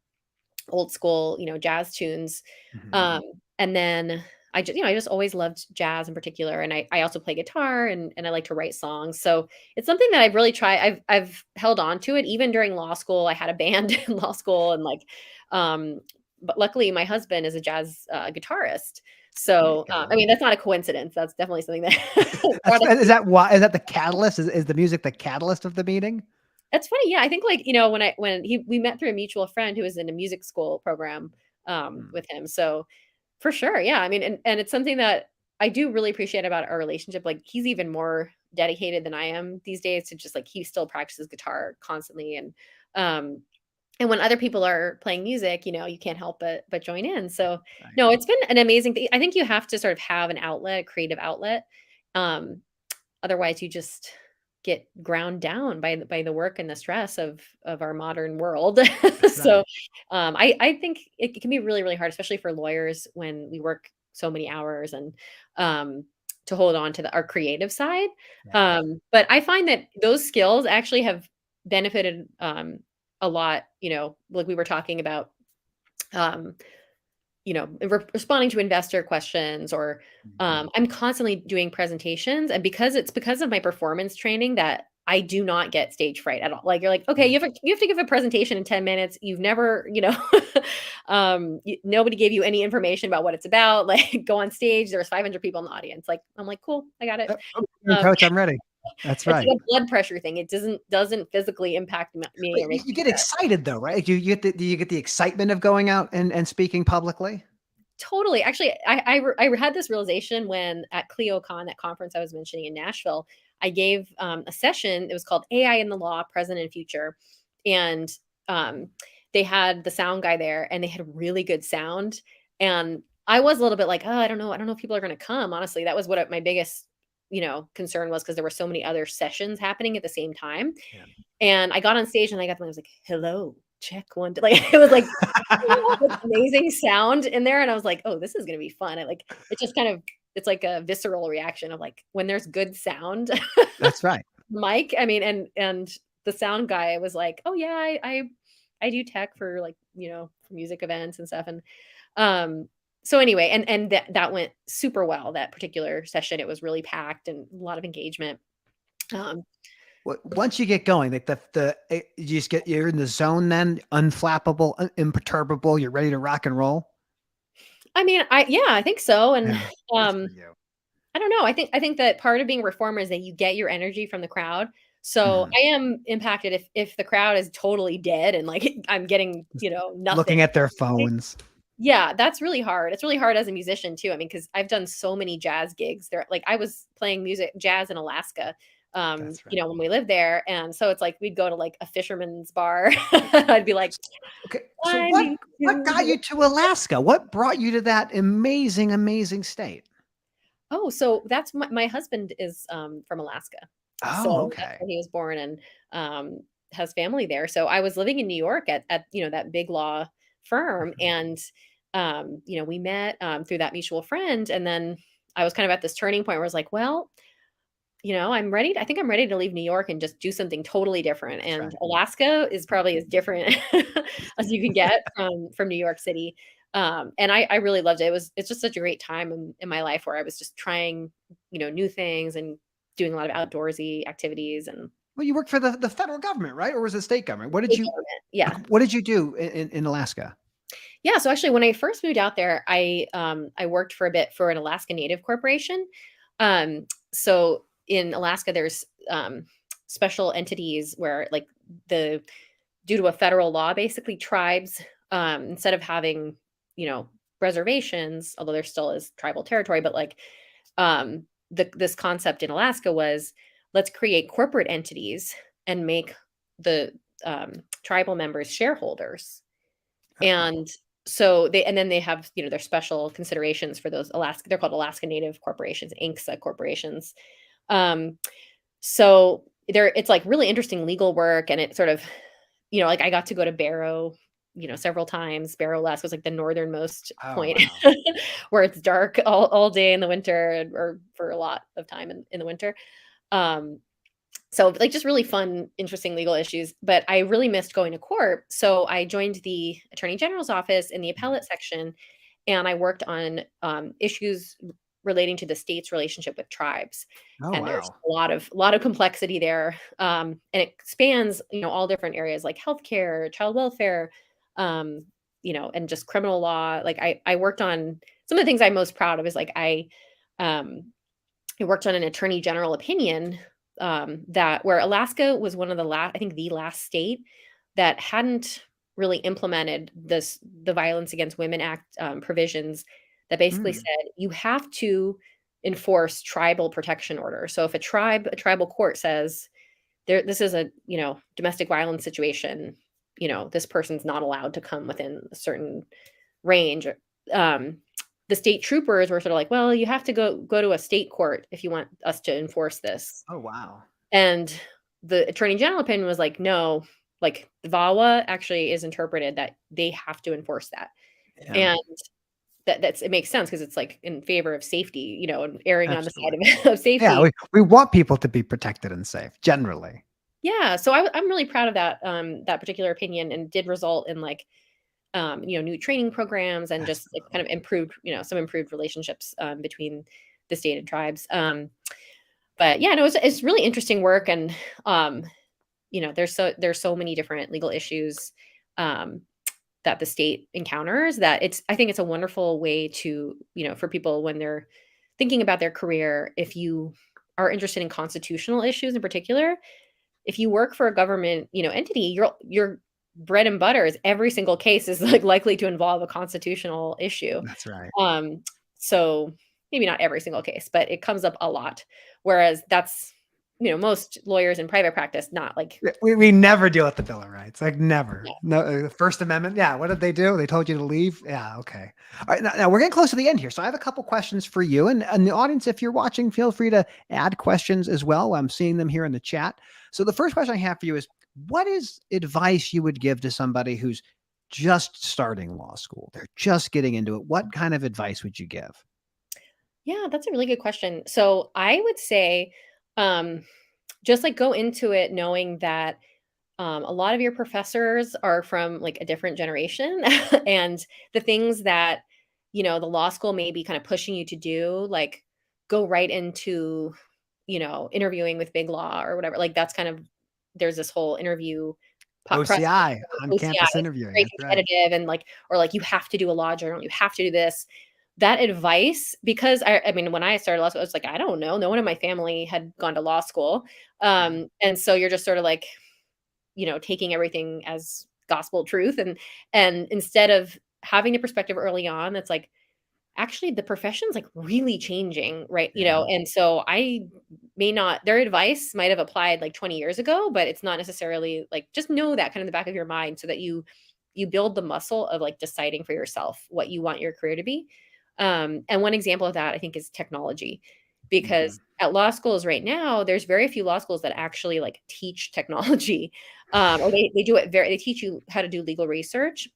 old school, jazz tunes. Mhm. And then I just always loved jazz in particular. And I also play guitar and I like to write songs. So it's something that I've really tried. I've held on to it even during law school. I had a band in law school and but luckily my husband is a jazz guitarist. There you So, go. I mean, that's not a coincidence. That's definitely something that Is that why? Is that the catalyst? Is the music the catalyst of the meeting? It's funny, yeah, I think, we met through a mutual friend who was in a music school program, with him, so for sure, yeah, I mean, and it's something that I do really appreciate about our relationship, like, he's even more dedicated than I am these days to just, like he still practices guitar constantly, um, and when other people are playing music, you can't help but join in, so, no, it's been an amazing thing. I think you have to sort of have an outlet, a creative outlet, um, otherwise you just get ground down by the work and the stress of our modern world. That's So, right. I think it can be really, really hard, especially for lawyers when we work so many hours and, um, to hold on to our creative side. Yeah. But I find that those skills actually have benefited, a lot, like we were talking about, um, responding to investor questions or Mhm. I'm constantly doing presentations. And because of my performance training that I do not get stage fright at all. Like you're like, okay, you have to give a presentation in 10 minutes. You've never, nobody gave you any information about what it's about. Like go on stage. There was 500 people in the audience. Like, I'm like, cool, I got it. Um, Coach, I'm ready. That's it's right. like a blood pressure thing. It doesn't physically impact me But or you, make you me get excited though, right? Do you get the excitement of going out and speaking publicly? Totally. Actually, I had this realization when at ClioCon, that conference I was mentioning in Nashville, I gave a session. It was called AI in the Law, Present and Future. And they had the sound guy there and they had really good sound. And I was a little bit like, oh, I don't know. I don't know if people are going to come. Honestly, that was what my biggest, concern was because there were so many other sessions happening at the same time. Yeah. And I got on stage and I was like, hello, check one. Like, it was like, this amazing sound in there, and I was like, "Oh, this is gonna be fun." It just kind of it's like a visceral reaction of like when there's good sound. That's right. Mike, I mean, and the sound guy was like, "Oh yeah, I do tech for like for music events and stuff." And so anyway, and that went super well. That particular session, it was really packed and a lot of engagement. Um, Once you get going, like you just you're in the zone, then unflappable, imperturbable. You're ready to rock and roll. I mean, I think so, and Yeah, good for um, you. I don't know. I think that part of being a reformer is that you get your energy from the crowd. So Mhm. I am impacted if the crowd is totally dead and like I'm getting, nothing. Looking at their phones. Yeah, that's really hard. It's really hard as a musician too. I mean, because I've done so many jazz gigs. There, like I was playing jazz in Alaska, That's right. when we lived there. And so it's like we'd go to like a fisherman's bar. I'd be like, Okay, so I what need what got to. you to Alaska? What brought you to that amazing, amazing state? Oh, so that's my husband is from Alaska. Oh, So that's okay. where he was born and has family there. So I was living in New York at that big law firm. And, we met through that mutual friend. And then I was kind of at this turning point where I was like, well, I think I'm ready to leave New York and just do something totally different. That's And right. Alaska is probably as different as you can get from New York City. And I really loved it. It's just such a great time in my life where I was just trying, new things and doing a lot of outdoorsy activities and Well, you worked for the federal government, right? Or was it state government? state government. Yeah. What did you do in Alaska? Yeah. So actually, when I first moved out there, I worked for a bit for an Alaska Native corporation. So in Alaska, there's special entities where, like, due to a federal law, basically tribes, instead of having, reservations, although there still is tribal territory, but like this concept in Alaska was, let's create corporate entities and make the tribal members shareholders. And so then they have, their special considerations for those they're called Alaska Native corporations, ANCSA corporations. So it's like really interesting legal work. And it sort of, like I got to go to Barrow, several times. Barrow, Alaska was like the northernmost point where it's dark all day in the winter, or for a lot of time in the winter. So like just really fun, interesting legal issues, but I really missed going to court. So I joined the Attorney General's office in the appellate section, and I worked on issues relating to the state's relationship with tribes. And there's a lot of complexity there. And it spans, all different areas like healthcare, child welfare, and just criminal law. Like I worked on some of the things I'm most proud of is like I worked on an attorney general opinion where Alaska was one of the last state that hadn't really implemented the Violence Against Women Act provisions that basically said you have to enforce tribal protection orders. So if a tribal court says this is a domestic violence situation, this person's not allowed to come within a certain range. The state troopers were sort of like, well, you have to go to a state court if you want us to enforce this. Oh, wow. And the Attorney General opinion was like, no, like VAWA actually is interpreted that they have to enforce that. Yeah. And it makes sense because it's like in favor of safety, and erring Absolutely. On the side of safety. Yeah, we want people to be protected and safe generally. Yeah. So I'm really proud of that particular opinion, and did result in like, new training programs and just like kind of improved, some improved relationships between the state and tribes. But yeah, no, it's really interesting work. And, there's so many different legal issues that the state encounters that I think it's a wonderful way to, for people when they're thinking about their career, if you are interested in constitutional issues in particular, if you work for a government, entity, your bread and butter is every single case is like likely to involve a constitutional issue. That's right. So maybe not every single case, but it comes up a lot. Whereas that's, most lawyers in private practice, not like we never deal with the Bill of Rights, like never. Yeah. No, the First Amendment. Yeah. What did they do? They told you to leave. Yeah. Okay. All right. Now we're getting close to the end here. So I have a couple questions for you, and the audience, if you're watching, feel free to add questions as well. I'm seeing them here in the chat. So the first question I have for you is, what is advice you would give to somebody who's just starting law school? They're just getting into it. What kind of advice would you give? Yeah, that's a really good question. So I would say, just like go into it knowing that a lot of your professors are from like a different generation and the things that, the law school may be kind of pushing you to do, like go right into, interviewing with Big Law or whatever. Like that's kind of, there's this whole interview OCI on campus interviewing. Very competitive, right. And like, or like you have to do a law journal, you have to do this. That advice, because I mean, when I started law school, I was like, I don't know. No one in my family had gone to law school. And so you're just sort of like, taking everything as gospel truth. And instead of having the perspective early on, that's like, actually the profession's like really changing, right? And so their advice might have applied like 20 years ago, but it's not necessarily like, just know that kind of in the back of your mind so that you build the muscle of like deciding for yourself what you want your career to be. And one example of that, I think, is technology, because at law schools right now, there's very few law schools that actually like teach technology, or they do it they teach you how to do legal research.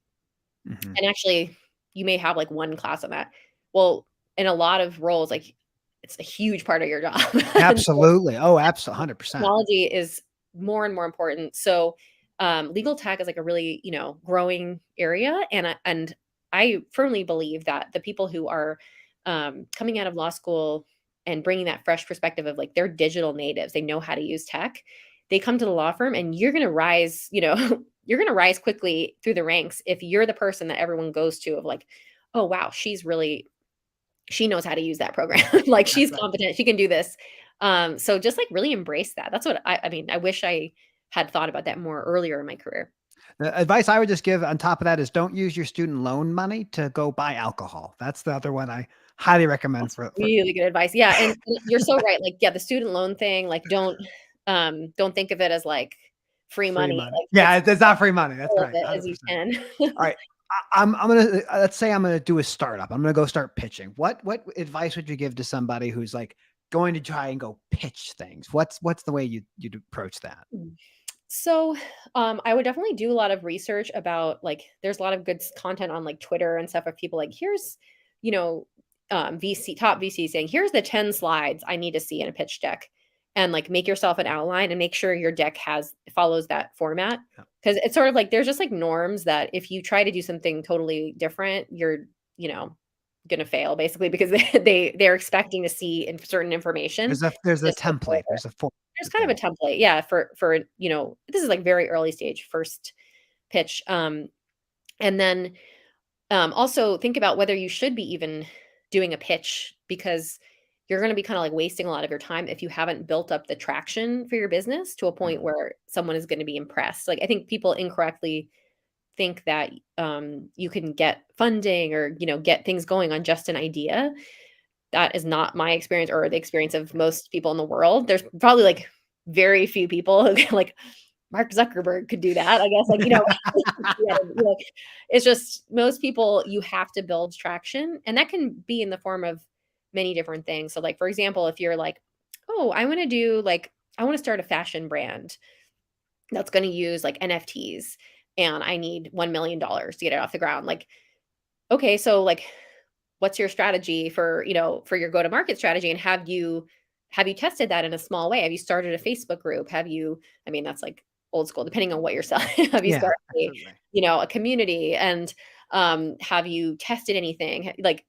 Mhm. And actually, you may have like one class on that. Well, in a lot of roles, like it's a huge part of your job. And so Absolutely. Oh, absolutely. 100%. technology is more and more important. So, legal tech is like a really, growing area, and I firmly believe that the people who are coming out of law school and bringing that fresh perspective of like they're digital natives, they know how to use tech. They come to the law firm, and you're going to rise. You're going to rise quickly through the ranks if you're the person that everyone goes to of like, oh wow, she knows how to use that program. Like That's she's right. competent. She can do this. So just like really embrace that. That's what I mean, I wish I had thought about that more earlier in my career. The advice I would just give on top of that is don't use your student loan money to go buy alcohol. That's the other one I highly recommend That's for really good advice. Yeah. And you're so right. Like, yeah, the student loan thing, like don't think of it as like free free money. money. Like Yeah, take it's not free money. That's all of right. it as you 100%. can. All right. I'm gonna let's say I'm gonna do a startup. I'm gonna go start pitching. What advice would you give to somebody who's like going to try and go pitch things? What's the way you'd approach that? So, I would definitely do a lot of research about like there's a lot of good content on like Twitter and stuff of people like here's, you know, top VC saying here's the 10 slides I need to see in a pitch deck, and like make yourself an outline and make sure your deck follows that format, Yeah. because it's sort of like there's just like norms that if you try to do something totally different, you're, you know, gonna fail basically because they're expecting to see in certain information. There's a Just template. There's a form there's to kind of a follow. template, yeah, for, this is like very early stage first pitch. And then also think about whether you should be even doing a pitch, because you're going to be kind of like wasting a lot of your time if you haven't built up the traction for your business to a point Mhm. where someone is going to be impressed. Like I think people incorrectly think that you can get funding or get things going on just an idea. That is not my experience or the experience of most people in the world. There's probably like very few people who can, like Mark Zuckerberg could do that, I guess. Like, yeah, it's just most people, you have to build traction, and that can be in the form of many different things. So, like for example, if you're like, oh, I want to start a fashion brand that's going to use like NFTs, and I need $1 million to get it off the ground. Like, okay, so like what's your strategy for for your go to market strategy, and have you tested that in a small way? Have you started a Facebook group? Have you, I mean, that's like old school depending on what you're selling. Have you Yeah, started absolutely. a community, and have you tested anything? Like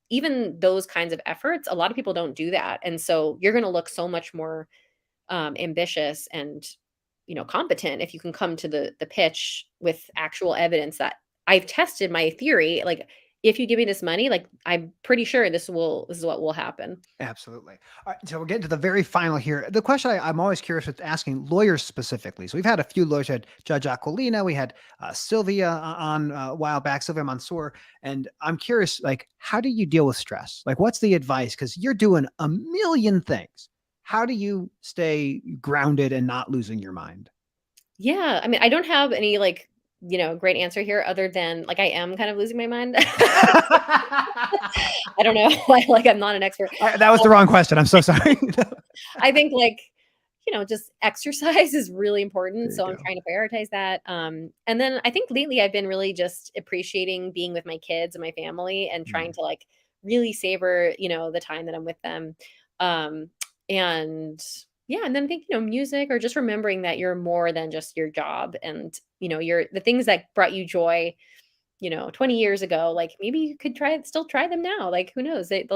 even those kinds of efforts, a lot of people don't do that, and so you're going to look so much more ambitious and competent if you can come to the pitch with actual evidence that I've tested my theory. Like if you give me this money, like I'm pretty sure this is what will happen. Absolutely. All right, so we're getting to the very final here. The question I'm always curious with asking lawyers specifically. So we've had a few lawyers. We had Judge Aquilina, we had Sylvia on a while back, Sylvia Mansour, and I'm curious, like, how do you deal with stress? Like, what's the advice? Because you're doing a million things. How do you stay grounded and not losing your mind? Yeah, I mean, I don't have any like great answer here other than like I am kind of losing my mind. I don't know. Like I'm not an expert. That was the wrong question. I'm so sorry. I think like just exercise is really important. There you So I'm go. trying to prioritize that. And then I think lately I've been really just appreciating being with my kids and my family and trying Mm, to like really savor, the time that I'm with them. Um, and yeah, and then I think, music or just remembering that you're more than just your job, and, you're the things that brought you joy, 20 years ago, like maybe you could still try them now. Like who knows? They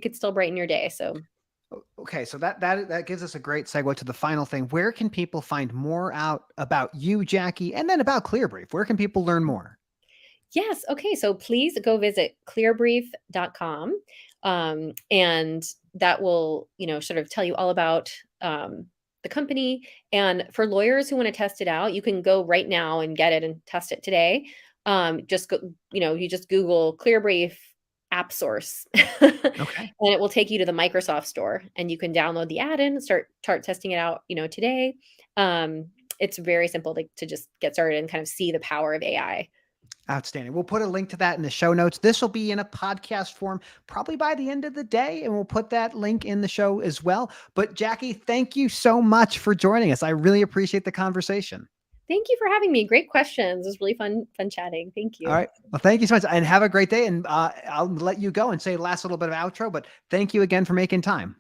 could still brighten your day. So Okay, so that gives us a great segue to the final thing. Where can people find more out about you, Jackie, and then about Clearbrief? Where can people learn more? yes. Okay. So please go visit clearbrief.com. And that will, sort of tell you all about the company. And for lawyers who want to test it out, you can go right now and get it and test it today. Just go, you just Google Clearbrief app source and Okay. it will take you to the Microsoft store, and you can download the add-in and start testing it out, today. It's very simple to just get started and kind of see the power of AI. Outstanding. We'll put a link to that in the show notes. This will be in a podcast form probably by the end of the day, and we'll put that link in the show as well. But Jackie, thank you so much for joining us. I really appreciate the conversation. Thank you for having me. Great questions. It was really fun chatting. Thank you. All right. Well, thank you so much, and have a great day. And I'll let you go and say the last little bit of outro, but thank you again for making time.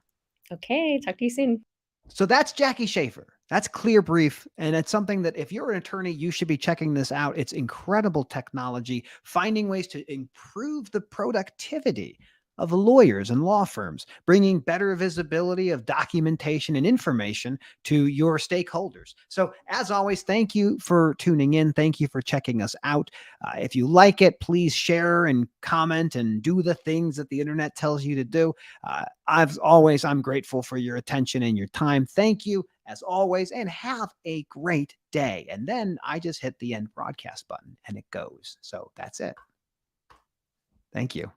Okay. Talk to you soon. So that's Jackie Schafer. That's Clearbrief. And it's something that if you're an attorney, you should be checking this out. It's incredible technology, finding ways to improve the productivity of lawyers and law firms, bringing better visibility of documentation and information to your stakeholders. So as always, thank you for tuning in. Thank you for checking us out. If you like it, please share and comment and do the things that the internet tells you to do. I'm grateful for your attention and your time. Thank you as always, and have a great day. And then I just hit the end broadcast button and it goes. So that's it. Thank you.